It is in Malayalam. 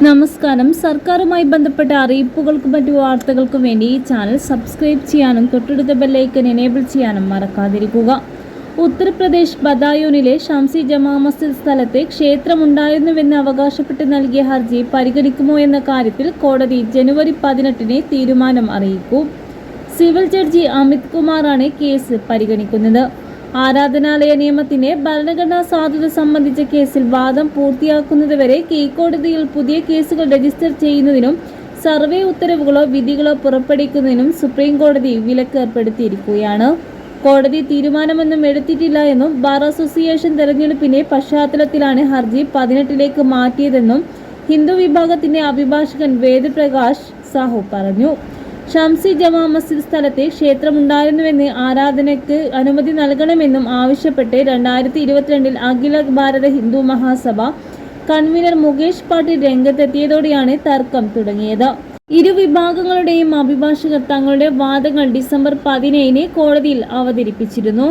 നമസ്കാരം. സർക്കാരുമായി ബന്ധപ്പെട്ട അറിയിപ്പുകൾക്കും മറ്റു വാർത്തകൾക്കും വേണ്ടി ഈ ചാനൽ സബ്സ്ക്രൈബ് ചെയ്യാനും തൊട്ടടുത്ത ബെല്ലൈക്കൻ എനേബിൾ ചെയ്യാനും മറക്കാതിരിക്കുക. ഉത്തർപ്രദേശ് ബദായൂണിലെ ഷംസി ജമാ മസ്ജിദ് സ്ഥലത്ത് ക്ഷേത്രമുണ്ടായിരുന്നുവെന്ന് അവകാശപ്പെട്ട് നൽകിയ ഹർജി പരിഗണിക്കുമോ എന്ന കാര്യത്തിൽ കോടതി ജനുവരി 18 തീരുമാനം അറിയിക്കും. സിവിൽ ജഡ്ജി അമിത് കുമാറാണ് കേസ് പരിഗണിക്കുന്നത്. ആരാധനാലയ നിയമത്തിന്റെ ഭരണഘടനാ സാധുത സംബന്ധിച്ച കേസിൽ വാദം പൂർത്തിയാക്കുന്നതുവരെ കീഴ്ക്കോടതിയിൽ പുതിയ കേസുകൾ രജിസ്റ്റർ ചെയ്യുന്നതിനും സർവേ ഉത്തരവുകളോ വിധികളോ പുറപ്പെടുവിക്കുന്നതിനും സുപ്രീം കോടതി വിലക്ക് ഏർപ്പെടുത്തിയിരിക്കുകയാണ്. കോടതി തീരുമാനമൊന്നും എടുത്തിട്ടില്ല എന്നും ബാർ അസോസിയേഷൻ തെരഞ്ഞെടുപ്പിന്റെ പശ്ചാത്തലത്തിലാണ് ഹർജി 18 മാറ്റിയതെന്നും ഹിന്ദു വിഭാഗത്തിന്റെ അഭിഭാഷകൻ വേദപ്രകാശ് സാഹു പറഞ്ഞു. ഷംസി ജമാ മസ്ജിദ് സ്ഥലത്തെ ക്ഷേത്രമുണ്ടായിരുന്നുവെന്ന് ആരാധനയ്ക്ക് അനുമതി നൽകണമെന്നും ആവശ്യപ്പെട്ട് 2022 അഖില ഭാരത ഹിന്ദു മഹാസഭ കൺവീനർ മുകേഷ് പാട്ടീൽ രംഗത്തെത്തിയതോടെയാണ് തർക്കം തുടങ്ങിയത്. ഇരുവിഭാഗങ്ങളുടെയും അഭിഭാഷകർ തങ്ങളുടെ വാദങ്ങൾ ഡിസംബർ 17 കോടതിയിൽ അവതരിപ്പിച്ചിരുന്നു.